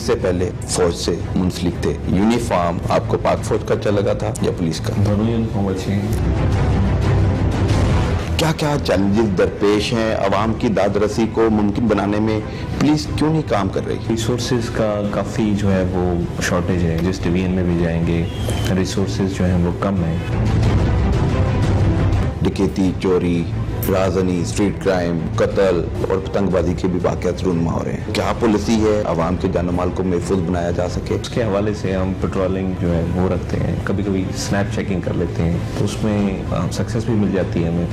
से पहले फौज से मुंसलिक थे। यूनिफॉर्म आपको पाक फौज का अच्छा लगा था या पुलिस का? दोनों यूनिफॉर्म अच्छे हैं। क्या क्या चैलेंजेस दरपेश हैं? आवाम की दाद रसी को मुमकिन बनाने में पुलिस क्यों नहीं काम कर रही? रिसोर्सेज का काफ़ी जो है वो शॉर्टेज है। जिस डिवीजन में भी जाएंगे रिसोर्सेज जो हैं वो कम है। डकैती, चोरी, राजनी, स्ट्रीट क्राइम, कत्ल और पतंगबाजी के भी वाक़यात रूनमा हो रहे हैं। क्या पॉलिसी है आवाम के जान माल को महफूज बनाया जा सके? उसके हवाले से हम पेट्रोलिंग जो है वो रखते हैं, कभी कभी स्नैप चेकिंग कर लेते हैं, तो उसमें सक्सेस भी मिल जाती है हमें।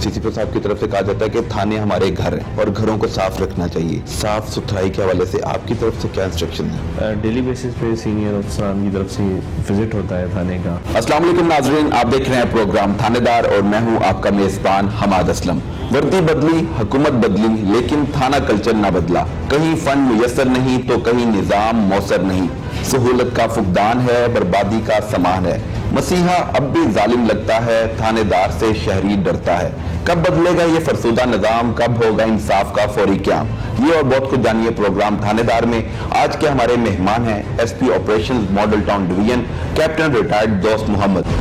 सीसीपी साहब की तरफ से कहा जाता है कि थाने हमारे घर हैं और घरों को साफ रखना चाहिए। साफ सुथराई के हवाले से आपकी तरफ से क्या इंस्ट्रक्शन है? डेली बेसिस पे सीनियर अफसरान की तरफ से विजिट होता है थाने का। अस्सलाम वालेकुम नाजरीन, आप देख रहे हैं प्रोग्राम थानेदार और मैं हूं आपका मेजबान हमाद असलम। वर्दी बदली, हुकूमत बदली, लेकिन थाना कल्चर ना बदला। कहीं फंड मुयसर नहीं तो कहीं निजाम मौसर नहीं। सहूलत का फुकदान है, बर्बादी का सामान है। मसीहा अब भी जालिम लगता है, थानेदार से शहरी डरता है। कब बदलेगा ये फरसुदा निजाम, कब होगा इंसाफ का फौरी क्याम? ये और बहुत कुछ जानिए प्रोग्राम थानेदार में। आज के हमारे मेहमान हैं SP operations model town division captain retired दोस्त मोहम्मद।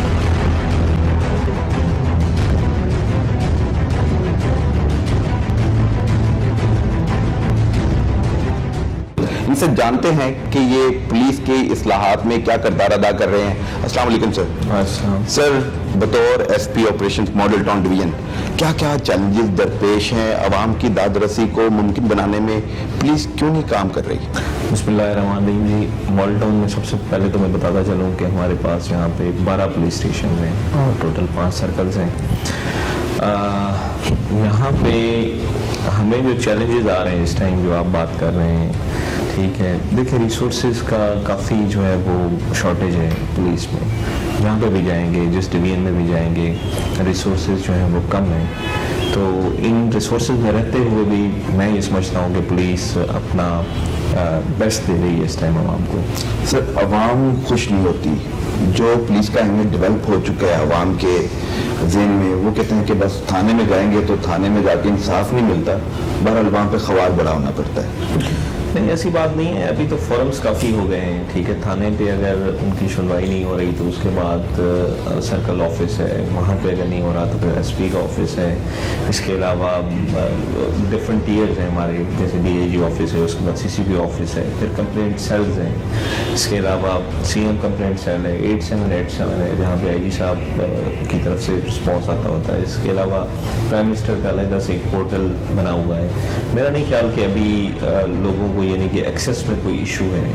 इनसे जानते हैं कि ये पुलिस के इस्लाहात में क्या किरदार अदा कर रहे हैं। अस्सलाम वालेकुम सर। सर, बतौर SP operations model town division क्या क्या चैलेंजेस दरपेश हैं? आवाम की दाद रसी को मुमकिन बनाने में पुलिस क्यों नहीं काम कर रही? बिस्मिल्लाहिर्रहमानिर्रहीम जी, मॉडल टाउन में सबसे पहले तो मैं बताता चलूँ कि हमारे पास यहाँ पे 12 पुलिस स्टेशन हैं और टोटल 5 सर्कल्स हैं। यहाँ पे हमें जो चैलेंजेस आ रहे हैं इस टाइम जो आप बात कर रहे हैं, ठीक है, देखिए रिसोर्सेज का काफ़ी जो है वो शॉर्टेज है पुलिस में। जहाँ पे भी जाएंगे, जिस डिवीजन में भी जाएंगे रिसोर्सेज जो है वो कम है। तो इन रिसोर्सेज में रहते हुए भी मैं ये समझता हूँ कि पुलिस अपना बेस्ट दे रही है इस टाइम आवाम को। सर, आवाम खुश नहीं होती। जो पुलिस का इमेज डेवलप हो चुका है आवाम के ज़हन में, वो कहते हैं कि बस थाने में जाएंगे तो थाने में जाके इंसाफ नहीं मिलता, बहरहाल वहाँ पे खवार बड़ा होना पड़ता है। नहीं, ऐसी बात नहीं है। अभी तो फॉरम्स काफ़ी हो गए हैं, ठीक है। थाने पे अगर उनकी सुनवाई नहीं हो रही तो उसके बाद सर्कल ऑफिस है, वहाँ पे अगर नहीं हो रहा तो फिर एसपी का ऑफिस है। इसके अलावा डिफरेंट टीयर्स हैं हमारे, जैसे डीआईजी ऑफिस है, उसके बाद सीसीपी ऑफिस है, फिर कंप्लेंट सेल्स हैं। इसके अलावा सीएम कंप्लेंट सेल है, 8787 है, जहाँ पे आईजी साहब की तरफ से रिस्पॉन्स आता होता है। इसके अलावा प्राइम मिनिस्टर का अलग से एक पोर्टल बना हुआ है। मेरा नहीं ख्याल कि अभी लोगों को यानी कि एक्सेस में कोई इशू है।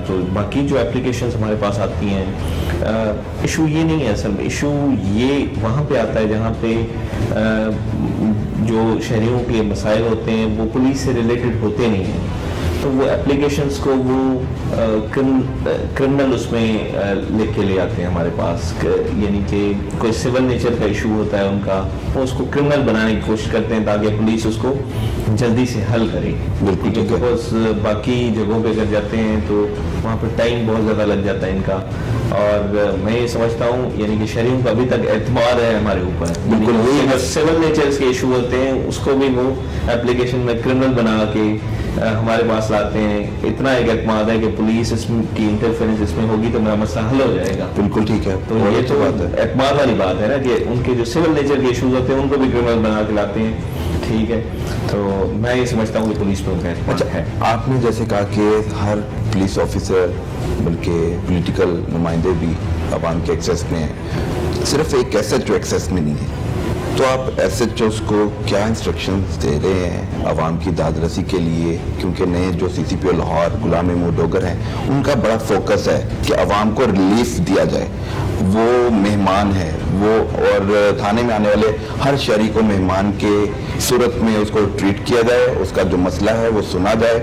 तो बाकी जो एप्लीकेशंस हमारे पास आती हैं, इशू ये नहीं है असल में। इशू ये वहाँ पे आता है जहाँ पे जो शहरियों के मसाइल होते हैं वो पुलिस से रिलेटेड होते नहीं हैं, तो वो एप्लीकेशंस को वो क्रिमिनल उसमें लिख के ले आते हैं हमारे पास। यानी कि कोई सिविल नेचर का इशू होता है उनका, वो उसको क्रिमिनल बनाने की कोशिश करते हैं ताकि पुलिस उसको जल्दी से हल करे। बिकॉज बाकी जगहों पे अगर जाते हैं तो वहाँ पर टाइम बहुत ज़्यादा लग जाता है इनका। और मैं ये समझता हूँ यानी कि शहरियों का अभी तक एतमाद है हमारे ऊपर। बिल्कुल, सिविल नेचर के इशू होते हैं उसको भी वो एप्लीकेशन में क्रिमिनल बना के हमारे पास लाते हैं। इतना एक एतमाद है कि पुलिस की इंटरफेरेंस इसमें होगी तो मेरा मसला हल हो जाएगा। बिल्कुल ठीक है। तो ये तो एतमाद वाली बात है ना कि उनके जो सिविल नेचर के इशूज होते हैं उनको भी क्रिमिनल बना के लाते हैं, ठीक है। तो मैं ये समझता हूँ कि पुलिस पर उनका एतमाद है। आपने जैसे कहा कि हर पुलिस ऑफिसर बल्कि पॉलिटिकल नुमाइंदे भी आवाम के एक्सेस में हैं, सिर्फ एक एसएचओ एक्सेस में नहीं है, तो आप एसएचओस को क्या इंस्ट्रक्शंस दे रहे हैं आवाम की दाद रसी के लिए? क्योंकि नए जो सीसीपी लाहौर गुलाम महमूद डोगर हैं, उनका बड़ा फोकस है कि आवाम को रिलीफ दिया जाए। वो मेहमान है वो, और थाने में आने वाले हर शहरी को मेहमान के सूरत में उसको ट्रीट किया जाए, उसका जो मसला है वो सुना जाए।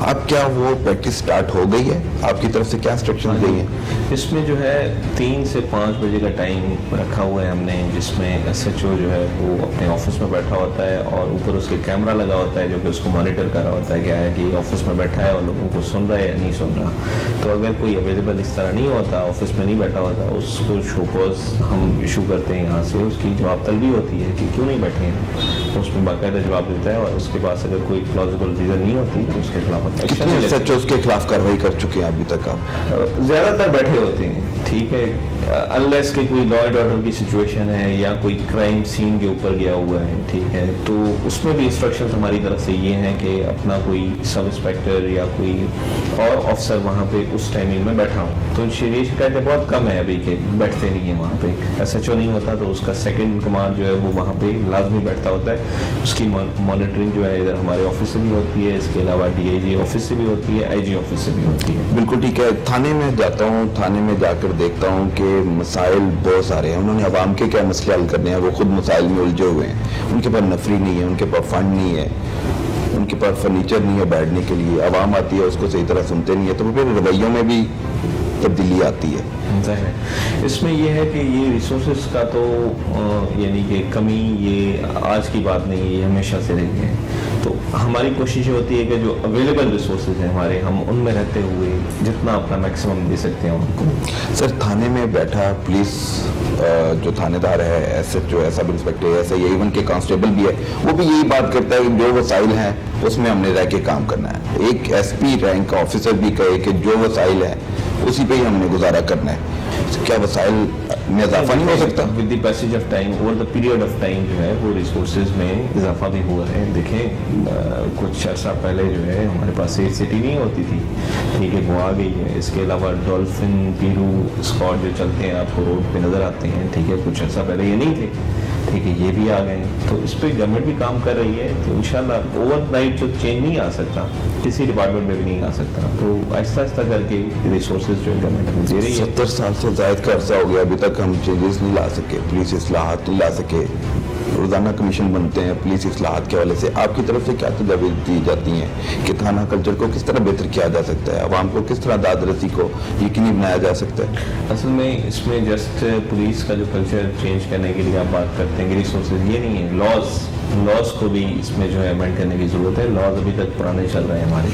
अब क्या वो प्रैक्टिस स्टार्ट हो गई है? आपकी तरफ से क्या इंस्ट्रक्शन दी हैं? इसमें जो है 3 से 5 बजे का टाइम रखा हुआ है हमने, जिसमें एसएचओ जो है वो अपने ऑफिस में बैठा होता है और ऊपर उसके कैमरा लगा होता है जो कि उसको मॉनिटर कर रहा होता है क्या है कि ऑफिस में बैठा है और लोगों को सुन रहा है या नहीं सुन रहा। तो अगर कोई अवेलेबल इस तरह नहीं होता, ऑफिस में नहीं बैठा होता, उसको शोकॉज हम इशू करते हैं यहाँ से, उसकी जवाब तलबी होती है कि क्यों नहीं बैठे हैं, उसमें बाकायदा जवाब देता है और उसके पास अगर कोई प्लॉजिबल रीज़न नहीं होती तो उसके खिलाफ कितने एसएचओ उसके खिलाफ कार्रवाई कर चुके हैं अभी तक आप? ज़्यादातर बैठे होते हैं, ठीक है, अनलेस कि कोई लॉ एंड ऑर्डर की सिचुएशन है या कोई क्राइम सीन के ऊपर गया हुआ है, ठीक है, तो उसमें भी इंस्ट्रक्शन हमारी तरफ से ये हैं कि अपना कोई सब इंस्पेक्टर या कोई और ऑफिसर वहाँ पे उस टाइमिंग में बैठा हो। तो ये शिकायतें बहुत कम है अभी के बैठते नहीं है वहाँ पे। एसएचओ नहीं होता तो उसका सेकंड इन कमांड जो है वो वहाँ पे लाजमी बैठता होता है। उसकी मॉनिटरिंग जो है इधर हमारे ऑफिस से भी होती है, इसके अलावा डीआईजी ऑफिस से भी होती है, आईजी ऑफिस से भी होती है। बिल्कुल ठीक है। थाने में जाता हूँ, थाने में जाकर देखता हूँ कि मसाइल बहुत सारे हैं। उन्होंने अवाम के क्या मसले हल करने हैं, वो खुद मसाइल में उलझे हुए हैं। उनके पास नफरी नहीं है, उनके पास फंड नहीं है, उनके पास फर्नीचर नहीं है बैठने के लिए। अवाम आती है उसको सही तरह सुनते नहीं है, तो फिर रवैयों में भी तब्दीली आती है। इसमें यह है कि ये रिसोर्सेज का तो यानी कि कमी ये आज की बात नहीं है, ये हमेशा से रही है। तो हमारी कोशिश होती है कि जो अवेलेबल रिसोर्सेज हैं हमारे, हम उनमें रहते हुए जितना अपना मैक्सिमम दे सकते हैं उनको। सर, थाने में बैठा पुलिस जो थानेदार है, एसएचओ, सब इंस्पेक्टर, ऐसा ये इवन के कांस्टेबल भी है, वो भी यही बात करता है कि जो वसाइल हैं उसमें हमने रह के काम करना है। एक एसपी रैंक का ऑफिसर भी कहे कि जो वसाइल है उसी पे ही हमने गुजारा करना है। क्या वसाइल में इजाफा नहीं हो सकता? With the passage of time, over the period of time जो है वो रिसोर्सेज में इजाफा भी हुआ है। देखें कुछ अर्सा पहले जो है हमारे पास सेफ सिटी नहीं होती थी, ठीक है, वो आ गई है। इसके अलावा डॉल्फिन, पीरू स्क्वाड जो चलते हैं आपको रोड पे नज़र आते हैं, ठीक है, कुछ अर्सा पहले ये नहीं थे, ठीक है, ये भी आ गए। तो इस पर गवर्नमेंट भी काम कर रही है। तो इंशाल्लाह ओवरनाइट जो चेंज नहीं आ सकता, किसी डिपार्टमेंट में भी नहीं आ सकता। तो आहिस्ता आहिस्ता करके रिसोर्सेज जो गवर्नमेंट हमें दे रही है। 70 साल से जायद का अर्सा हो गया, अभी तक हम चेंजेस नहीं ला सके, पुलिस इस्लाहात नहीं ला सके। रोजाना कमीशन बनते हैं पुलिस इस्लाहात के हवाले से। आपकी तरफ से क्या तजावीज़ दी जाती हैं कि थाना कल्चर को किस तरह बेहतर किया जा सकता है, आवाम को किस तरह दाद रसी को यकीनी बनाया जा सकता है? असल में इसमें जस्ट पुलिस का जो कल्चर चेंज करने के लिए आप बात करते हैं कि रिसोर्सेज, ये नहीं है, लॉज को भी इसमें जो है अमेंड करने की ज़रूरत है। लॉज अभी तक पुराने चल रहे हैं हमारे,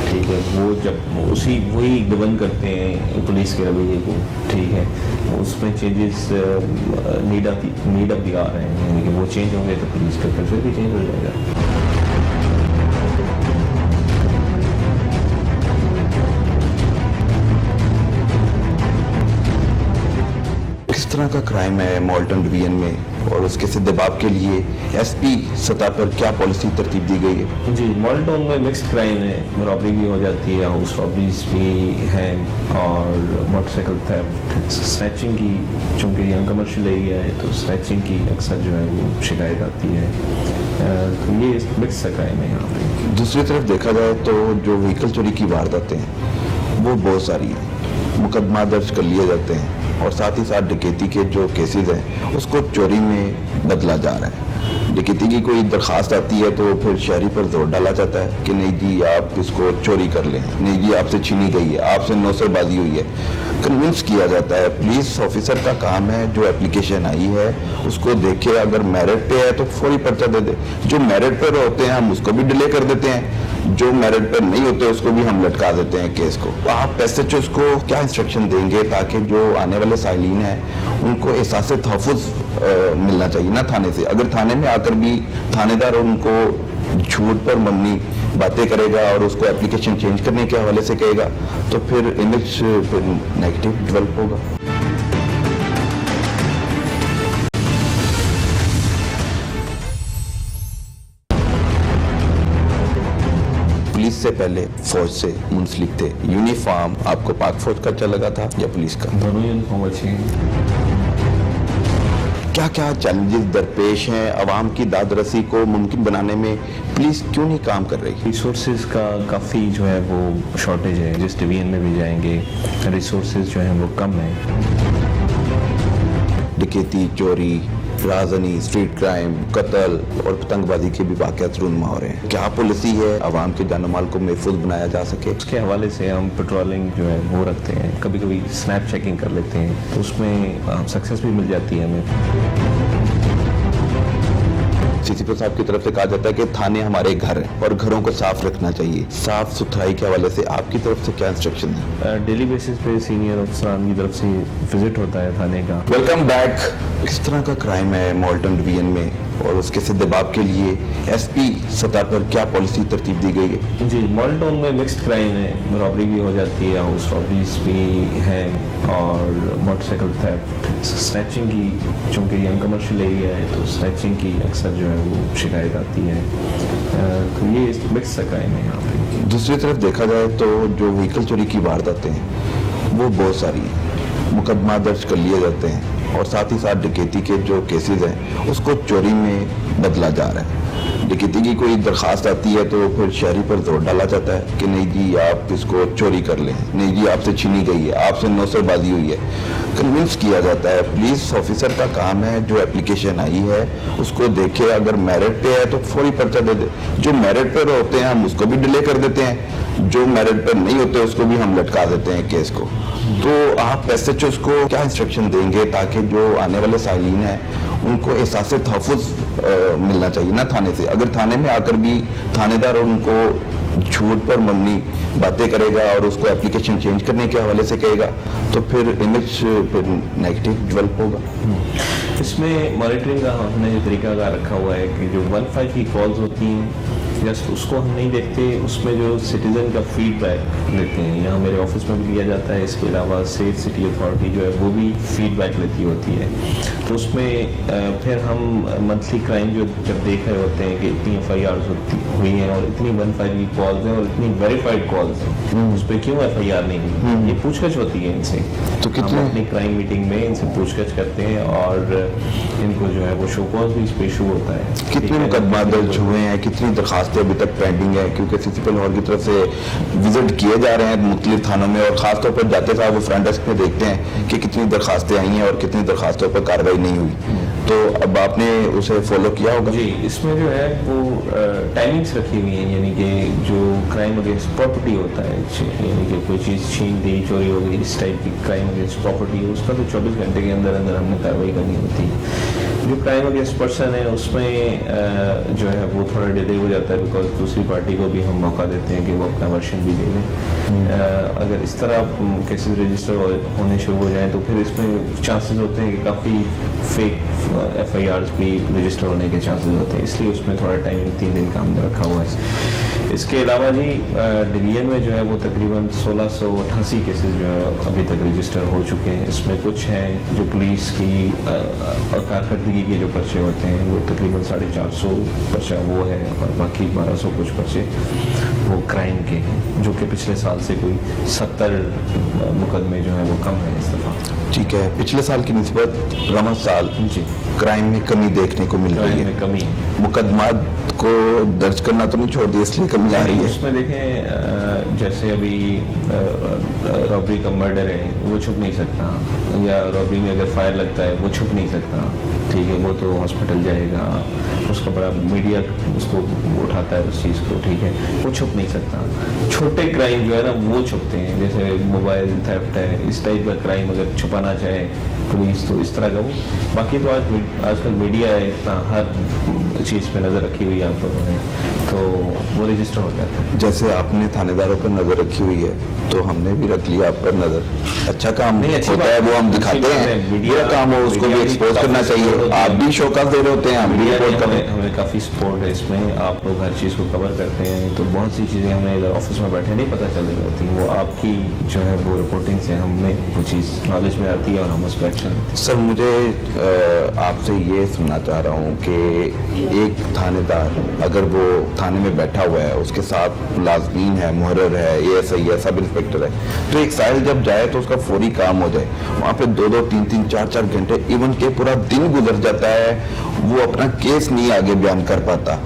ठीक है, वो जब वही गवर्न करते हैं पुलिस के रवैये को, ठीक है, उसमें चेंजेस नीड ऑफ दी आ रहे हैं, यानी कि वो चेंज होंगे तो पुलिस का कल्चर भी चेंज हो जाएगा। किस तरह का क्राइम है मॉल्टन डिवीजन में, और उसके सिद्दबाब के लिए एसपी सतह पर क्या पॉलिसी तरतीब दी गई है? जी, मॉल्टन में मिक्स्ड क्राइम है, रॉबरी भी हो जाती है, हाउस रॉबरीज भी हैं और मोटरसाइकिल थेफ्ट, स्नैचिंग की, चूँकि यहाँ कमर्शियल एरिया है तो स्नैचिंग की अक्सर जो है वो शिकायत आती है। तो ये मिक्स क्राइम है यहाँ पे। दूसरी तरफ देखा जाए तो जो व्हीकल चोरी की वारदातें हैं वो बहुत सारी हैं, मुकदमा दर्ज कर लिए जाते हैं, और साथ ही साथ डकैती के जो केसेस हैं उसको चोरी में बदला जा रहा है। डकैती की कोई दरखास्त आती है तो फिर शहरी पर जोर डाला जाता है कि नहीं जी आप इसको चोरी कर लें, नहीं जी आपसे छीनी गई है, आपसे नौसरबाजी हुई है, कन्विंस किया जाता है। पुलिस ऑफिसर का काम है जो एप्लीकेशन आई है उसको देखे, अगर मेरिट पे है तो फौरी पर्चा दे दे। जो मेरिट पर होते हैं हम उसको भी डिले कर देते हैं, जो मेरिट पर नहीं होते उसको भी हम लटका देते हैं केस को। आप एसएचओ को क्या इंस्ट्रक्शन देंगे ताकि जो आने वाले साइलिन हैं उनको एहसास तहफ़्फ़ुज़ मिलना चाहिए ना थाने से? अगर थाने में आकर भी थानेदार उनको झूठ पर मबनी बातें करेगा और उसको एप्लीकेशन चेंज करने के हवाले से कहेगा तो फिर इमेज फिर नेगेटिव डेवलप होगा। पुलिस से पहले फौज से मुंसलिक थे, यूनिफॉर्म आपको पाक फौज का अच्छा लगा था या पुलिस का? दोनों यूनिफॉर्म अच्छे हैं। क्या क्या चैलेंजेस दरपेश हैं आवाम की दाद रसी को मुमकिन बनाने में? पुलिस क्यों नहीं काम कर रही? रिसोर्सेज का काफ़ी जो है वो शॉर्टेज है, जिस डिवीजन में भी जाएंगे रिसोर्सेज जो हैं वो कम है। डकैती, चोरी, राजनी, स्ट्रीट क्राइम, कत्ल और पतंगबाजी के भी वाक़यात रूनमा हो रहे हैं। क्या पॉलिसी है आवाम के जान माल को महफूज बनाया जा सके? उसके हवाले से हम पेट्रोलिंग जो है वो रखते हैं, कभी कभी स्नैप चेकिंग कर लेते हैं, तो उसमें सक्सेस भी मिल जाती है हमें। सीसीपी साहब की तरफ से कहा जाता है कि थाने हमारे घर हैं और घरों को साफ रखना चाहिए। साफ सुथराई के हवाले से आपकी तरफ से क्या इंस्ट्रक्शन है? डेली बेसिस पे सीनियर अफसरान की तरफ से विजिट होता है थाने का। Welcome back. किस तरह का क्राइम है मॉल्टन डिवीजन में और उसके से दबाव के लिए एसपी सतह पर क्या पॉलिसी तरतीब दी गई है? जी, मॉल्टन में मिक्स्ड क्राइम है, रॉबरी भी हो जाती है, हाउस रॉबरीज भी है और मोटरसाइकिल थेफ्ट, स्नैचिंग की, चूँकि यंग कमर्शियल एरिया है तो स्नैचिंग की अक्सर जो है वो शिकायत आती है। तो ये मिक्स क्राइम है यहाँ पे। दूसरी तरफ देखा जाए तो जो व्हीकल चोरी की वारदातें हैं वो बहुत सारी हैं, मुकदमा दर्ज कर लिए जाते हैं और साथ ही साथ डकैती के जो केसेस हैं उसको चोरी में बदला जा रहा है। डकैती की कोई दरखास्त आती है तो फिर शहरी पर जोर डाला जाता है कि नहीं जी आप इसको चोरी कर लें, नहीं जी आपसे छीनी गई है, आपसे नौसरबाजी हुई है, कन्विंस किया जाता है। पुलिस ऑफिसर का काम है जो एप्लीकेशन आई है उसको देखे, अगर मेरिट पे है तो फौरी पर्चा दे दे, जो मेरिट पर होते हैं हम उसको भी डिले कर देते हैं, जो मेरिट पर नहीं होते उसको भी हम लटका देते हैं केस को। तो आप एसएचओ को क्या इंस्ट्रक्शन देंगे ताकि जो आने वाले साइलिन हैं उनको एहसास तहफ़्फ़ुज़ मिलना चाहिए ना थाने से? अगर थाने में आकर भी थानेदार उनको झूठ पर मबनी बातें करेगा और उसको एप्लीकेशन चेंज करने के हवाले से कहेगा तो फिर इमेज फिर नेगेटिव डेवलप होगा। इसमें मॉनिटरिंग का हमने जो तरीकाकार रखा हुआ है कि जो 15 की कॉल्स होती हैं जस्ट उसको हम नहीं देखते, उसमें जो सिटीजन का फीडबैक लेते हैं, यहाँ मेरे ऑफिस में भी लिया जाता है। इसके अलावा सेफ सिटी अथॉरिटी जो है वो भी फीडबैक लेती होती है। तो उसमें फिर हम मंथली क्राइम जो जब देख रहे होते हैं कि इतनी FIRs हुई हैं और इतनी 15 की कॉल्स हैं और इतनी वेरीफाइड कॉल्स हैं, उस पर क्यों FIR नहीं हुई, ये पूछगछ होती है इनसे। तो हम अपनी क्राइम मीटिंग में इनसे पूछगछ करते हैं और इनको जो है वो शो कॉज भी इस पे इशू होता है। कितने मुकदमा दर्ज हुए हैं, कितनी दरखास्तें अभी तक पेंडिंग है? क्योंकि सीसीपी लाहौर की तरफ से विजिट किए जा रहे हैं मुख्तलिफ थानों में और खासतौर पर जाते साहब वो फ्रंट डेस्क में देखते हैं कि कितनी दरखास्तें आई हैं और कितनी दरखास्तों पर कार्रवाई नहीं हुई। तो अब आपने उसे फॉलो किया होगा? जी, इसमें जो है वो टाइमिंग्स रखी हुई हैं, यानी कि जो क्राइम अगेंस्ट प्रॉपर्टी होता है, यानी कि कोई चीज़ छीन दी, चोरी हो गई, इस टाइप की क्राइम अगेंस्ट प्रॉपर्टी है, उसका तो 24 घंटे के अंदर अंदर हमने कार्रवाई करनी होती है। जो क्राइम अगेंस्ट पर्सन है उसमें जो है वो थोड़ा डिले हो जाता है बिकॉज दूसरी पार्टी को भी हम मौका देते हैं कि वो अपना वर्शन भी दे दें। अगर इस तरह केसेस रजिस्टर होने शुरू हो जाएं तो फिर इसमें चांसेस होते हैं कि काफ़ी फेक FIRs भी रजिस्टर होने के चांसेस होते हैं, इसलिए उसमें थोड़ा टाइम 3 दिन का हमने रखा हुआ है। इसके अलावा जी डिवीजन में जो है वो तकरीबन 1688 केसेस जो है अभी तक रजिस्टर हो चुके हैं। इसमें कुछ हैं जो पुलिस की कारकर्दगी के जो पर्चे होते हैं वो तकरीबन 450 पर्चा वो है और बाकी 1200 कुछ पर्चे वो क्राइम के हैं, जो कि पिछले साल से कोई 70 मुकदमे जो है वो कम है इस दफ़ा। ठीक है, पिछले साल की निस्बत रमज़ान साल जी क्राइम में कमी देखने को मिल रही है। कमी मुकदमा को दर्ज करना तो नहीं छोड़ दिया, इसलिए कमी आ रही है। उसमें देखें जैसे अभी रॉबरी का मर्डर है वो छुप नहीं सकता, या रॉबरी में अगर फायर लगता है वो छुप नहीं सकता, ठीक है, वो तो हॉस्पिटल जाएगा, उसका बड़ा मीडिया उसको उठाता है उस चीज़ को, ठीक है, वो छुप नहीं सकता। छोटे क्राइम जो है ना वो छुपते हैं, जैसे मोबाइल थेफ्ट है, इस टाइप का क्राइम अगर छुपाना चाहे पुलिस तो इस तरह का वो। बाकी तो आजकल मीडिया है इतना, हर चीज़ पे नज़र रखी हुई है आप लोगों ने, तो वो रजिस्टर हो जाता है। जैसे आपने थानेदारों पर नजर रखी हुई है तो हमने भी रख लिया आप पर नज़र। अच्छा काम होता है वो हम दिखाते हैं, मीडिया काम हो उसको भी एक्सपोज करना चाहिए। आप भी शोकास दे रहे होते हैं, हम भी रिपोर्ट कर रहे हैं, हमें काफ़ी सपोर्ट है इसमें, आप लोग हर चीज़ को कवर करते हैं, तो बहुत सी चीज़ें हमें इधर ऑफिस में बैठे नहीं पता चल रही होती, वो आपकी जो है वो रिपोर्टिंग से हमें वो चीज़ नॉलेज में आती है और हम उस पर एक्शन। सर मुझे आपसे ये सुनना चाह रहा हूँ कि एक थानेदार अगर वो थाने में बैठा हुआ है, उसके साथ मुलाजमीन है, मुहर्रर है, ASI है, सब इंस्पेक्टर है, तो एक साइल जब जाए तो उसका फौरी काम हो जाए, वहाँ पे 2-2, 3-3, 4-4 घंटे इवन के पूरा दिन गुजर जाता है, वो अपना केस नहीं आगे बयान कर पाता।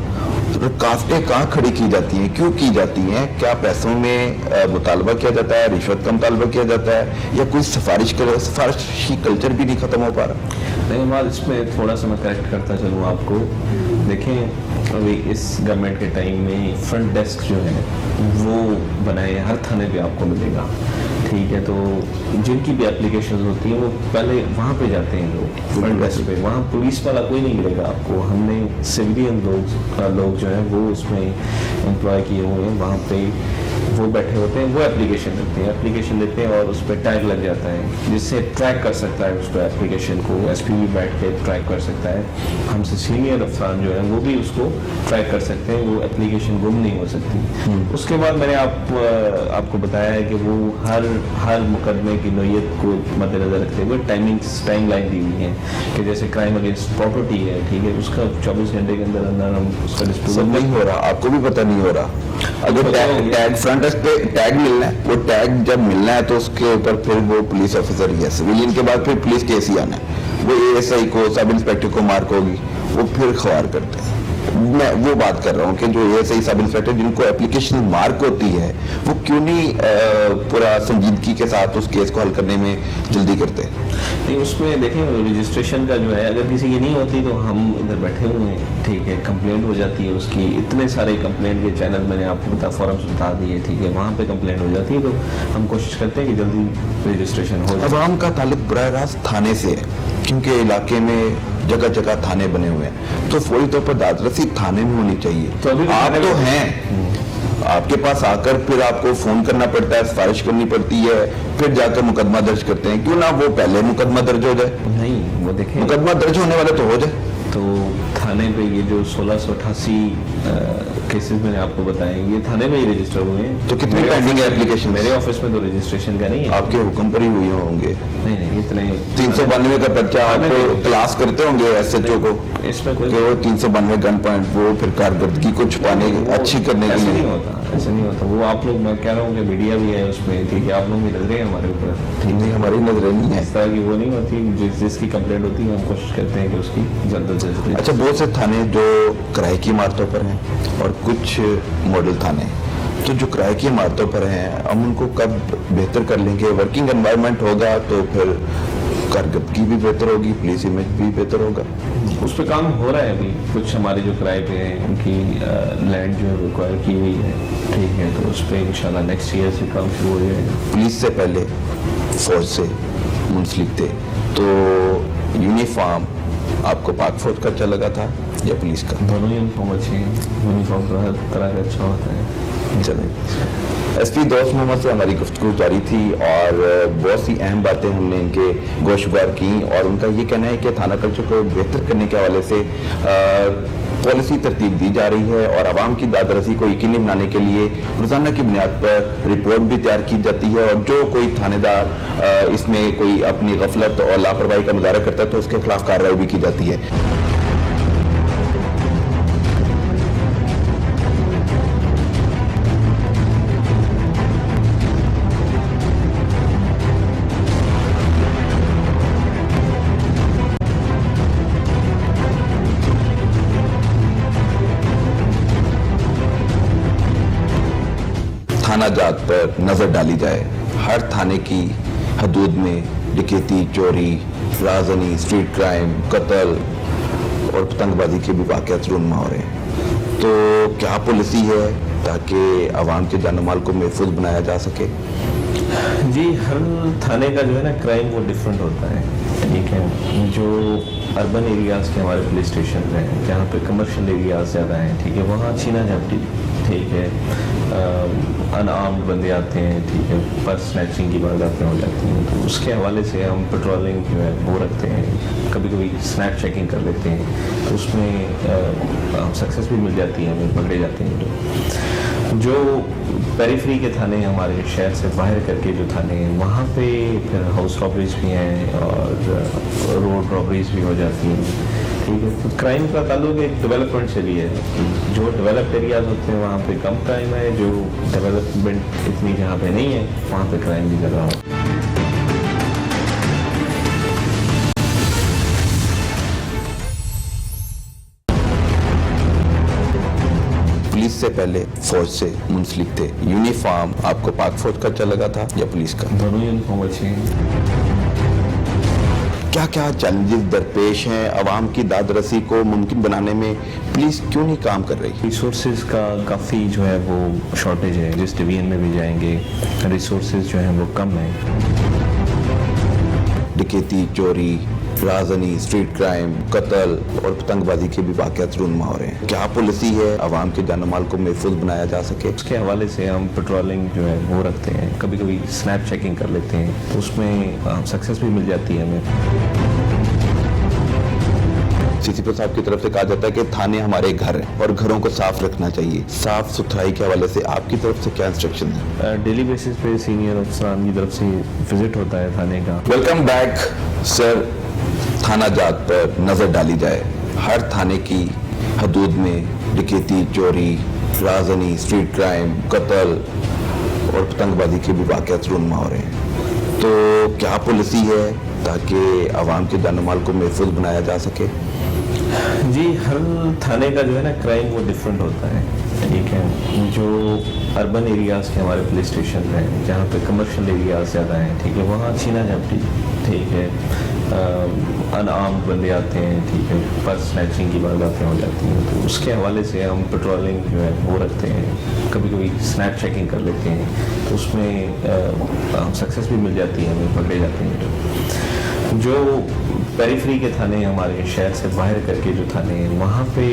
रुकावटें कहाँ खड़ी की जाती हैं, क्यों की जाती हैं? क्या पैसों में मुतालबा किया जाता है, रिश्वत का मुतालबा किया जाता है, या कोई सिफारिशी कल्चर भी नहीं खत्म हो पा रहा? नहीं बात इसमें थोड़ा सा मैं करेक्ट करता चलूँ आपको। देखें अभी इस गवर्नमेंट के टाइम में फ्रंट डेस्क जो है वो बनाए हर थाने पे आपको मिलेगा, ठीक है। तो जिनकी भी एप्लीकेशन होती हैं वो पहले वहाँ पे जाते हैं लोग फ्रंट डेस्क पे, वहाँ पुलिस वाला कोई नहीं मिलेगा आपको। हमने सिविलियन लोग जो है वो उसमें एम्प्लॉय किए हुए हैं, वहाँ पे वो बैठे होते हैं, वो एप्लीकेशन लेते हैं और उस पर टैग लग जाता है जिससे ट्रैक कर सकता है उसको, एप्लीकेशन को एसपी भी बैठ के ट्रैक कर सकता है। हमसे सीनियर अफसरान जो है वो भी उसको ट्रैक कर सकते हैं, वो एप्लीकेशन गुम नहीं हो सकती। उसके बाद मैंने आपको बताया है कि वो हर मुकदमे की नोयत को मद्देनजर रखते हुए टाइम लाइन दी हुई है कि जैसे क्राइम अगेंस्ट प्रॉपर्टी है, ठीक है, उसका 24 घंटे के अंदर अंदर हम उसका डिस्पोजल नहीं हो रहा, आपको भी पता नहीं हो रहा। अगर टैग फ्रंट डेस्क पे टैग मिलना है, वो टैग जब मिलना है तो उसके ऊपर फिर वो पुलिस ऑफिसर ही है, सिविलियन के बाद फिर पुलिस केस ही आना है, वो एएसआई को सब इंस्पेक्टर को मार्क होगी, वो फिर ख्वार करते हैं। मैं वो बात कर रहा हूँ कि जो एएसआई सब इंस्पेक्टर जिनको एप्लीकेशन मार्क होती है वो क्यों नहीं पूरा संजीदगी के साथ उस केस को हल करने में जल्दी करते हैं? नहीं, उसमें देखें रजिस्ट्रेशन का जो है अगर किसी की नहीं होती तो हम इधर बैठे हुए हैं, ठीक है, कंप्लेंट हो जाती है उसकी, इतने सारे कंप्लेंट के चैनल मैंने आपको फॉरम्स बता दिए, ठीक है, वहाँ पे कंप्लेंट हो जाती है तो हम कोशिश करते हैं कि जल्दी रजिस्ट्रेशन हो जाए। अवाम का ताल्लुक बराह रास्त थाने से है, क्योंकि इलाके में जगह जगह थाने बने हुए हैं, तो फौरी तौर पर दादरसी थाने में होनी चाहिए। तो अभी आप तो हैं, आपके पास आकर फिर आपको फोन करना पड़ता है, सिफारिश करनी पड़ती है, फिर जाकर मुकदमा दर्ज करते हैं। क्यों ना वो पहले मुकदमा दर्ज हो जाए? नहीं, वो देखें मुकदमा दर्ज होने वाला तो हो जाए। तो थाने पे ये जो 1688 केसेस मैंने आपको बताए ये थाने में ही रजिस्टर हुए हैं। तो कितनी पेंडिंग है एप्लीकेशन? मेरे ऑफिस में तो रजिस्ट्रेशन का नहीं है। आपके हुक्म पर ही हुए होंगे? नहीं इतने 392 का पर्चा आपको क्लास करते होंगे एसएचओ को, इसमें कोई 392 गन पॉइंट, वो फिर कारकर्दगी को छुपाने अच्छी करने के ऐसे लिए। नहीं होता, ऐसे नहीं होता। वो आप लोग, मैं कह रहा हूँ कि मीडिया भी है उसमें, ठीक है, आप लोग भी नजरें हैं हमारे ऊपर, ठीक नहीं, हमारी नजर नहीं है इस तरह की वो नहीं होती। जिसकी कंप्लेंट होती है हम कोशिश करते हैं कि उसकी जल्द से जल्द। अच्छा, बहुत से थाने जो किराए की इमारतों पर हैं और कुछ मॉडल थाने, तो जो किराए की इमारतों पर हैं हम उनको कब बेहतर कर लेंगे? वर्किंग एनवायरनमेंट होगा तो फिर कारकर्दगी भी बेहतर होगी, पुलिस इमेज भी बेहतर होगा। उस पर काम हो रहा है अभी। कुछ हमारे जो किराए पे हैं उनकी लैंड जो रिक्वायर की हुई है, ठीक है, तो उस पर इंशाल्लाह नेक्स्ट ईयर से काम शुरू हो जाएगा। पुलिस से पहले फौज से मुंसलिक थे, तो यूनिफॉर्म आपको पाक फौज का अच्छा लगा था या पुलिस का? दोनों यूनिफॉर्म अच्छे हैं, यूनिफॉर्म तो हर तरह का अच्छा होता है। चलें, एसपी दोस्त मोहम्मद से हमारी गुफ्तगू जारी थी और बहुत सी अहम बातें हमने इनके गोशवार की, और उनका ये कहना है कि थाना कल्चर को बेहतर करने के हवाले से पॉलिसी तरतीब दी जा रही है और आवाम की दादरसी को यकीनी बनाने के लिए रोजाना की बुनियाद पर रिपोर्ट भी तैयार की जाती है, और जो कोई थानेदार इसमें कोई अपनी गफलत और लापरवाही का मुजाहरा करता है तो उसके खिलाफ कार्रवाई भी की जाती है। थाना जात पर नजर डाली जाए, हर थाने की हदूद में डकैती, चोरी, राजनी, स्ट्रीट क्राइम, कत्ल और पतंगबाजी के भी वाक़यात रूनमा हो रहे हैं, तो क्या पॉलिसी है ताकि आवाम के जान माल को महफूज बनाया जा सके? जी, हर थाने का जो है ना क्राइम वो डिफरेंट होता है, ठीक है। जो अर्बन एरियाज के हमारे पुलिस स्टेशन हैं जहाँ पे कमर्शियल एरियाज ज़्यादा हैं, ठीक है, वहाँ छीना झपटी, ठीक है, अनआर्म्ड बंदे आते हैं, ठीक है, पर्स स्नैचिंग की वारदातें हो जाती हैं, तो उसके हवाले से हम पेट्रोलिंग जो है वो रखते हैं, कभी कभी स्नैप चेकिंग कर लेते हैं, तो उसमें सक्सेस भी मिल जाती है, हमें पकड़े जाते हैं। जो पेरिफेरी के थाने हमारे शहर से बाहर करके जो थाने हैं वहाँ पे फिर हाउस रॉबरीज भी हैं और रोड रॉबरीज भी हो जाती हैं, ठीक है। तो क्राइम का ताल्लुक एक डेवलपमेंट से भी है, जो डेवलप्ड एरियाज होते हैं वहाँ पे कम क्राइम है, जो डेवलपमेंट इतनी जहाँ पे नहीं है वहाँ पे क्राइम भी ज़्यादा होता है। इससे पहले फौज से मुंसलिक थे। यूनिफॉर्म आपको पाक फौज का अच्छा लगा था या पुलिस का? दोनों यूनिफॉर्म अच्छे हैं। क्या क्या चैलेंजेस दरपेश हैं? आवाम की दाद रसी को मुमकिन बनाने में पुलिस क्यों नहीं काम कर रही? रिसोर्सेज का काफ़ी जो है वो शॉर्टेज है। जिस डिवीजन में भी जाएंगे रिसोर्सेज जो हैं वो कम है। डकैती, चोरी, राजनी, स्ट्रीट क्राइम, कत्ल और पतंगबाजी के भी वाक़यात रूनमा हो रहे हैं। क्या पॉलिसी है आवाम के जान माल को महफूज बनाया जा सके? उसके हवाले से हम पेट्रोलिंग जो है वो रखते हैं, कभी कभी स्नैप चेकिंग कर लेते हैं, तो उसमें सक्सेस भी मिल जाती है हमें। सीसीपी साहब की तरफ से कहा जाता है कि थाने हमारे घर हैं और घरों को साफ रखना चाहिए। साफ सुथराई के हवाले से आपकी तरफ से क्या इंस्ट्रक्शन है? डेली बेसिस पे सीनियर अफसरान की तरफ से विजिट होता है थाने का। Welcome back sir. थाना जात पर नजर डाली जाए, हर थाने की हदूद में डकैती, चोरी, राजनी, स्ट्रीट क्राइम, कत्ल और पतंगबाजी के भी वाक़यात रूनमा हो रहे हैं। तो क्या पॉलिसी है ताकि आवाम के जान माल को महफूज बनाया जा सके? जी, हर थाने का जो है ना क्राइम वो डिफरेंट होता है, ठीक है। जो अर्बन एरियाज़ के हमारे पुलिस स्टेशन हैं, जहाँ पे कमर्शियल एरियाज ज़्यादा हैं, ठीक है, वहाँ छीना झपटी, ठीक है, अनआर्म्ड बंदे आते हैं, ठीक है, पर्स स्नैचिंग की वारदातें हो जाती हैं। तो उसके हवाले से हम पेट्रोलिंग जो है वो रखते हैं, कभी कभी स्नैप चेकिंग कर लेते हैं, तो उसमें सक्सेस भी मिल जाती है, हमें पकड़े जाते हैं। जो पेरिफेरी के थाने हमारे शहर से बाहर करके जो थाने हैं, वहाँ पे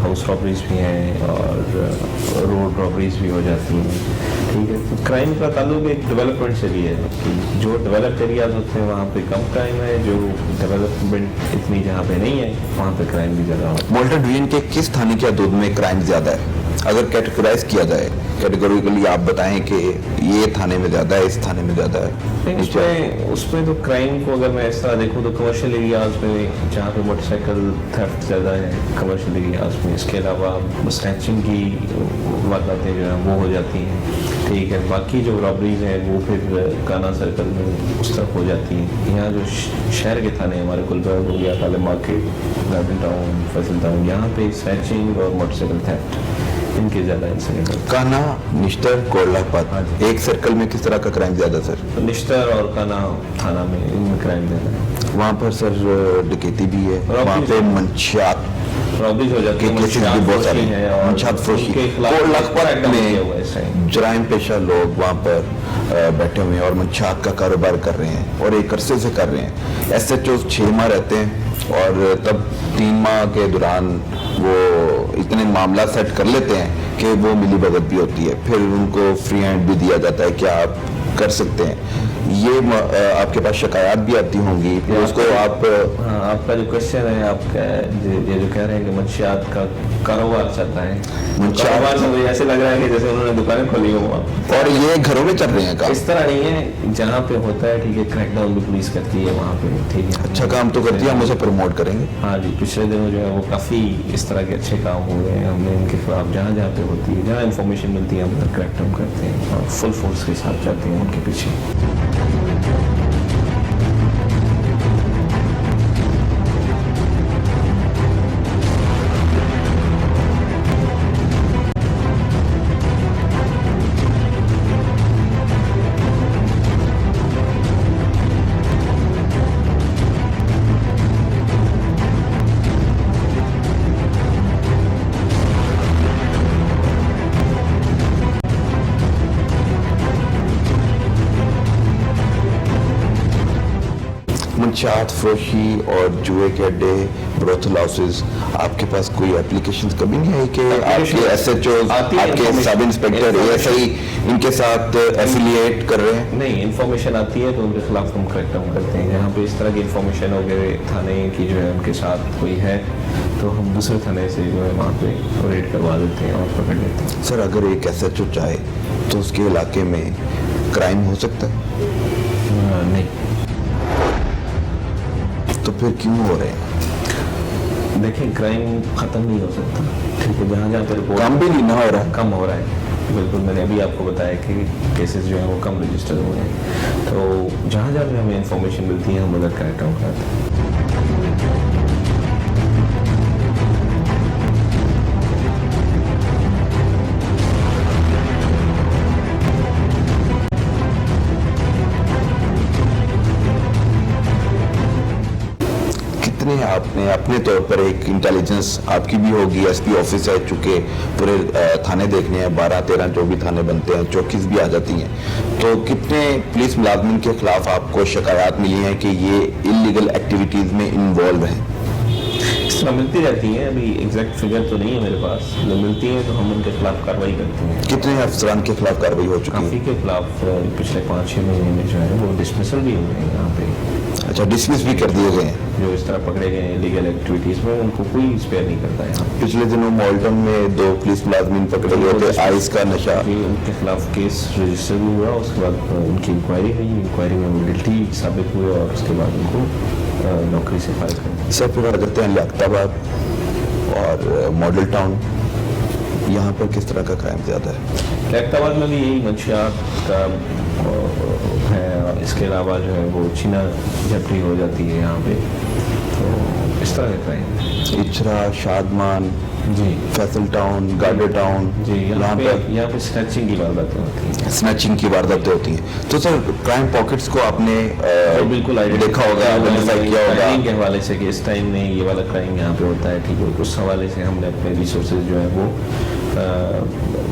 हाउस रॉबरीज भी हैं और रोड रॉबरीज भी हो जाती हैं, ठीक है। तो क्राइम का ताल्लुक एक डेवलपमेंट से भी है कि जो डेवलप्ड एरियाज होते हैं वहाँ पे कम क्राइम है, जो डेवलपमेंट इतनी जहाँ पे नहीं है वहाँ पे क्राइम भी ज़्यादा होता है। मोल्टा डिवीजन के किस थाने की हदूद में क्राइम ज़्यादा है? अगर कैटेगराइज किया जाए, कैटेगोरिकली आप बताएं कि ये थाने में ज़्यादा है, इस थाने में ज़्यादा है। उसमें तो क्राइम को अगर मैं इस तरह देखूँ तो कमर्शियल एरियाज में जहाँ पे मोटरसाइकिल थेफ्ट ज़्यादा है कमर्शियल एरियाज में, इसके अलावा स्नैचिंग की वारदातें जो हैं वो हो जाती हैं, ठीक है। बाकी जो रॉबरीज हैं वो फिर काना सर्कल में उस तरफ हो जाती हैं। यहाँ जो शहर के थाने हमारे कुलबर्ग हो गया, काले market, garden town, Faisal town, यहाँ पे स्नैचिंग और मोटरसाइकिल थेफ्ट इनके ज़्यादा इंसिडेंट होते हैं। काना, निश्तर, कोटलापत, एक सर्कल में किस तरह का क्राइम ज़्यादा सर? निश्तर और काना थाना में इनमें क्राइम ज़्यादा है। वहाँ पर सर डकैती भी है, वहाँ पे मंशियात रॉबरीज हो जाती के केसेस भी बहुत सारे हैं, मंशियात फरोशी। कोटलापत में जराइम पेशा लोग वहाँ पर बैठे हुए हैं और मंशियात का कारोबार कर रहे हैं और एक अरसे से कर रहे हैं। SHO 6 माह रहते हैं और तब 3 माह के दौरान वो इतने मामला सेट कर लेते हैं कि वो मिली भगत भी होती है, फिर उनको फ्री हैंड भी दिया जाता है कि आप कर सकते हैं। ये आपके पास शिकायत भी आती होंगी, फिर उसको आप आपका जो क्वेश्चन है, आपका ये जो कह रहे हैं कि मंशियात का कारोबार चलता है, कारोबार से मुझे ऐसे लग रहा है कि जैसे उन्होंने दुकानें खोली हो और ये घरों में चल रहे हैं काम। इस तरह नहीं है, जहाँ पे होता है, ठीक है, क्रैकडाउन भी पुलिस करती है वहाँ पे, ठीक है। अच्छा काम तो करती है, हम उसे प्रमोट करेंगे। हाँ जी, पिछले दिनों जो है वो काफ़ी इस तरह के अच्छे काम हो गए हैं। हमने इनके खिलाफ जहाँ जहाँ पे होती है, जहाँ इन्फॉर्मेशन मिलती है, हम क्रैकडाउन करते हैं और फुल फोर्स के साथ जाते हैं उनके पीछे। मंशियात फरोशी और जुए के अड्डे, ब्रोथल हाउसेस, आपके पास कोई एप्लीकेशन कभी नहीं आई कि आपके SHO, आपके सब इंस्पेक्टर, ASI इनके साथ एफिलिएट कर रहे हैं? नहीं, इन्फॉर्मेशन आती है तो उनके खिलाफ हम क्रैकडाउन करते हैं। जहाँ पे इस तरह की इन्फॉर्मेशन वगैरह थाने की जो है उनके साथ कोई है तो हम दूसरे थाने से जो है वहाँ पे रेड करवा देते हैं और पकड़ लेते हैं। सर अगर एक SHO चाहे तो उसके इलाके में क्राइम हो सकता है? नहीं। तो फिर क्यों हो रहे हैं? देखिए, क्राइम खत्म नहीं हो सकता, ठीक है। जहाँ जहाँ पे रिपोर्ट कम भी नहीं ना हो रहा है, कम हो रहा है, बिल्कुल। मैंने अभी आपको बताया कि केसेस जो हैं वो कम रजिस्टर हुए हैं, तो जहाँ जहाँ पे हमें इंफॉर्मेशन मिलती है हम उधर क्रैकडाउन करते हैं। कितने आपने अपने तौर पर एक इंटेलिजेंस आपकी भी होगी, एसपी ऑफिस है चूँकि पूरे थाने देखने हैं, 12-13 जो भी थाने बनते हैं, चौकीज भी आ जाती हैं, तो कितने पुलिस मुलाजमिन के खिलाफ आपको शिकायत मिली हैं कि ये इलीगल एक्टिविटीज़ में इन्वॉल्व हैं? इस तरह मिलती रहती हैं, अभी एग्जैक्ट फिगर तो नहीं है मेरे पास, जब मिलती हैं तो हम उनके खिलाफ कार्रवाई करते हैं। कितने अफसरान के खिलाफ कार्रवाई हो चुकी है? काफ़ी के खिलाफ पिछले 5-6 महीने में जो है वो डिसमिसल भी हुए हैं यहाँ पे। अच्छा, डिसमिस भी कर दिए गए हैं? जो इस तरह पकड़े गए हैं लीगल एक्टिविटीज़ में, उनको कोई स्पेयर नहीं करता है यहाँ। पिछले दिनों मॉल्टन में 2 पुलिस मुलाजमिन पकड़े गए थे आइस का नशा। उनके खिलाफ केस रजिस्टर भी हुआ, उसके बाद उनकी इंक्वायरी हुई, इंक्वायरी में वो गिल्टी साबित हुए और उसके बाद उनको नौकरी से फारिग कर दिया। सर, फिर आ जाते हैं लियाकताबाद और मॉडल टाउन, यहाँ पर किस तरह का क्राइम ज़्यादा है? लियाकताबाद में भी यही मंशियात का है, और इसके अलावा जो है वो चीना झपटी हो जाती है यहाँ पे, तो इस तरह का क्राइम। इचरा, शादमान जी, फैसल टाउन, गार्डर टाउन, जी, यहाँ पे स्नैचिंग की वारदातें होती हैं। स्नैचिंग की वारदातें होती हैं। तो सर, क्राइम पॉकेट्स को आपने बिल्कुल देखा होगा, आइडेंटिफाई किया होगा के हवाले से कि इस टाइम में ये वाला क्राइम यहाँ पे होता है, ठीक है, उस हवाले से हमने अपने रिसोर्सेज जो है वो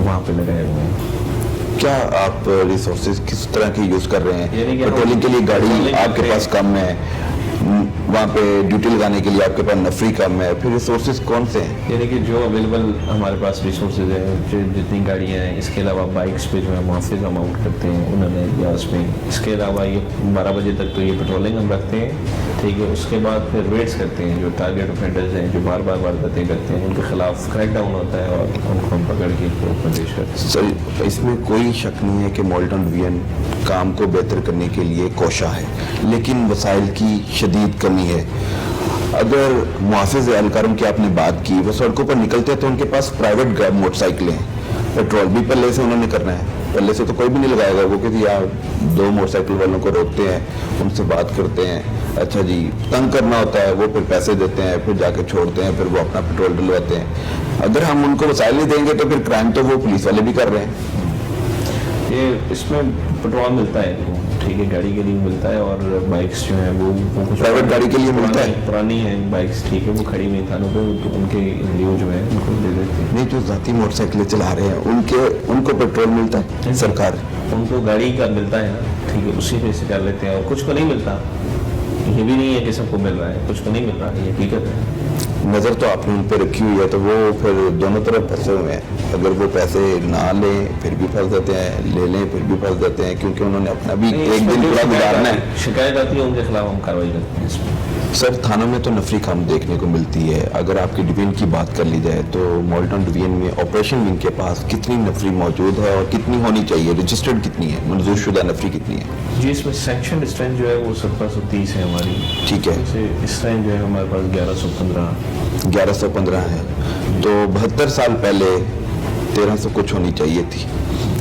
वहाँ पे लगाए हुए हैं। क्या आप रिसोर्सेज किस तरह के यूज़ कर रहे हैं? यानी कि पेट्रोलिंग के लिए गाड़ी आपके पास कम है, वहाँ पे ड्यूटी लगाने के लिए आपके पास नफरी कम है, फिर रिसोर्सेज कौन से हैं? यानी कि जो अवेलेबल हमारे पास रिसोर्सेज हैं, जो जितनी गाड़ियाँ हैं, इसके अलावा बाइक्स पे जो है मुहाफिज हम आउट करते हैं उन्होंने या उसमें, इसके अलावा ये 12 बजे तक तो ये पेट्रोलिंग हम रखते हैं, ठीक है, उसके बाद फिर रेड्स करते हैं, जो टारगेट ऑफेंडर्स हैं जो बार बार वारदातें करते हैं उनके खिलाफ क्रैक डाउन होता है और उनको हम पकड़ के कोर्ट में पेश करते हैं। सर, इसमें कोई शक नहीं है कि मॉल्टन डिवीजन काम को बेहतर करने के लिए कोशा है, लेकिन वसाइल की शदीद कमी है। अगर मुआफिज एहलकारों की आपने बात की, वो सड़कों पर निकलते हैं तो उनके पास प्राइवेट मोटरसाइकिलें हैं, पेट्रोल भी पहले से उन्होंने करना है, पहले से तो कोई भी नहीं लगाएगा, वो किसी यहाँ 2 मोटरसाइकिल वालों को रोकते हैं, उनसे बात करते हैं, अच्छा जी, तंग करना होता है, वो फिर पैसे देते हैं, फिर जाके छोड़ते हैं, फिर वो अपना पेट्रोल डलवाते हैं। अगर हम उनको वसाइल नहीं देंगे तो फिर क्राइम तो वो पुलिस वाले भी कर रहे हैं। ये इसमें पेट्रोल मिलता है, ठीक है, गाड़ी के लिए मिलता है, और बाइक्स जो है वो कुछ प्राइवेट गाड़ी के लिए मिलता है, पुरानी है बाइक्स, ठीक है, वो खड़ी हुई थानों पे, तो उनके लिए जो है उनको दे देते हैं। नहीं, जो जाती मोटरसाइकिलें चला रहे हैं उनको पेट्रोल मिलता है सरकार? उनको गाड़ी का मिलता है ना, ठीक है, उसी पे से कर लेते हैं, और कुछ को नहीं मिलता। ये भी नहीं है कि सबको मिल रहा है, कुछ को नहीं मिल रहा है, ये हकीकत है। नज़र तो आपने उन पर रखी हुई है, तो वो फिर दोनों तरफ फंसे हुए हैं। अगर वो पैसे ना लें फिर भी फंस जाते हैं, ले लें फिर भी फंस जाते हैं, क्योंकि उन्होंने अपना भी एक दिन पूरा गुजारना है। शिकायत आती है उनके खिलाफ हम कार्रवाई करते हैं इसमें। सर, थानों में तो नफरी कम देखने को मिलती है। अगर आपकी डिवीजन की बात कर ली जाए तो मॉल्टन डिवीजन में ऑपरेशन विंग के पास कितनी नफरी मौजूद है और कितनी होनी चाहिए? रजिस्टर्ड कितनी है? मंजूर शुदा नफरी कितनी है? जी, इसमें सैंक्शन स्ट्रेंथ जो है वो 1730 है हमारी, ठीक है। इस टाइम जो है हमारे पास 1115 है, तो 72 साल पहले 1300 कुछ होनी चाहिए थी,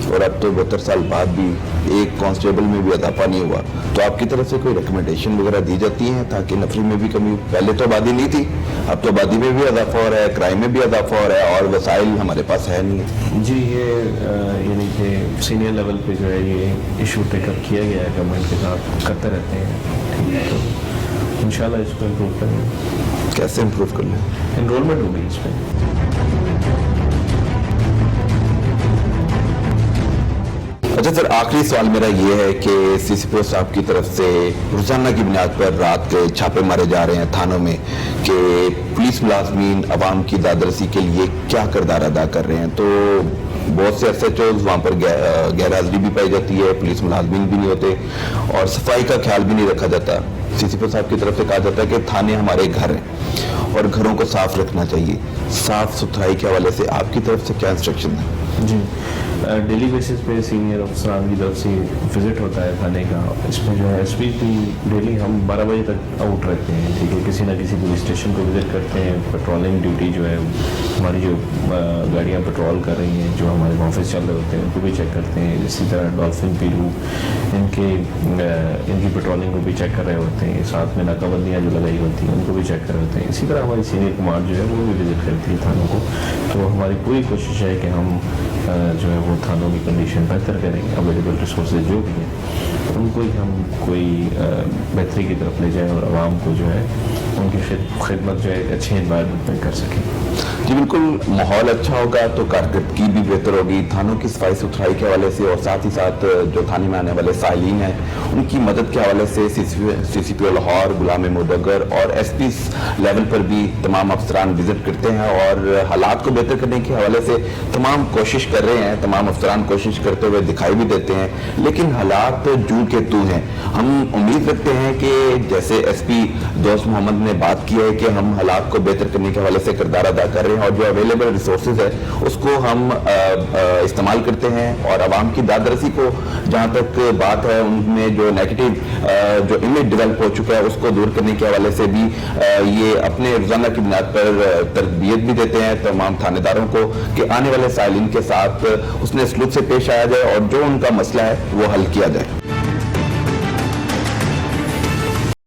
और अब तो 72 साल बाद भी एक कांस्टेबल में भी इजाफा नहीं हुआ। तो आपकी तरफ से कोई रिकमेंडेशन वगैरह दी जाती है ताकि नफरी में भी कमी? पहले तो आबादी नहीं थी, अब तो आबादी में भी इजाफा हो रहा है, क्राइम में भी इजाफा हो रहा है, और वसाइल हमारे पास है नहीं। जी, ये यानी कि सीनियर लेवल पे जो है ये इशू टेकअप किया गया है, गवर्नमेंट के साथ करते रहते हैं, ठीक है, तो इंशाल्लाह इसको इम्प्रूव करेंगे। कैसे इम्प्रूव कर लें? एनरोलमेंट होगी इसमें। अच्छा सर, आखिरी सवाल मेरा ये है कि सीसीपीओ साहब की तरफ से रोजाना की बुनियाद पर रात के छापे मारे जा रहे हैं थानों में कि पुलिस मुलाजमीन अवाम की दादरसी के लिए क्या किरदार अदा कर रहे हैं। तो बहुत से SHOs वहाँ पर गैर हाजिरी भी पाई जाती है, पुलिस मुलाजमीन भी नहीं होते, और सफाई का ख्याल भी नहीं रखा जाता। सीसीपीओ साहब की तरफ से कहा जाता है कि थाने हमारे घर हैं और घरों को साफ रखना चाहिए। साफ सुथराई के हवाले से आपकी तरफ से क्या इंस्ट्रक्शन है? जी, डेली बेसिस पे सीनियर अफसरान की तरफ से विजिट होता है थाने का। इसमें जो है एसपी की डेली हम 12 बजे तक आउट रहते हैं, ठीक है, किसी ना किसी पुलिस स्टेशन को विजिट करते हैं। पेट्रोलिंग ड्यूटी जो है हमारी जो गाड़ियाँ पेट्रोल कर रही हैं, जो हमारे ऑफिस चल रहे होते हैं, उनको भी चेक करते हैं। इसी तरह डॉल्फिन पीरू इनकी पेट्रोलिंग को भी चेक कर रहे होते हैं, साथ में नाकाबंदियाँ जो लगाई होती हैं उनको भी चेक कर रहे होते हैं। इसी तरह हमारी सीनियर कमांड जो है वो भी विजिट करती है थानों को। तो हमारी पूरी कोशिश है कि हम जो है वो थानों की कंडीशन बेहतर करें, अवेलेबल रिसोर्सेज जो भी हैं उनको ही हम कोई बेहतरी की तरफ ले जाएं और आवाम को जो है उनकी खिदमत जो है एक अच्छे एनवायरनमेंट में कर सकें। जी बिल्कुल, माहौल अच्छा होगा तो कारकर्दगी भी बेहतर होगी। थानों की सफाई सुथराई के हवाले से और साथ ही साथ जो थाने में आने वाले साइलिन हैं उनकी मदद के हवाले से CCPO लाहौर, गुलाम मुदग्गर और SP लेवल पर भी तमाम अफसरान विजिट करते हैं और हालात को बेहतर करने के हवाले से तमाम कोशिश कर रहे हैं। तमाम अफसरान कोशिश करते हुए दिखाई भी देते हैं, लेकिन हालात जू के तू हैं। हम उम्मीद रखते हैं कि जैसे SP दोस्त मोहम्मद ने बात की है कि हम हालात को बेहतर करने के हवाले से किरदार अदा कर रहे हैं और जो अवेलेबल रिसोर्सेज है उसको हम इस्तेमाल करते हैं और आवाम की दादरसी को जहाँ तक बात है उनमें जो नेगेटिव जो इमेज डेवलप हो चुका है उसको दूर करने के हवाले से भी ये अपने रोजाना की बुनियाद पर तरबियत भी देते हैं तमाम थानेदारों को कि आने वाले साइलिन के साथ उसने सलूक से पेश आया जाए और जो उनका मसला है वो हल किया जाए।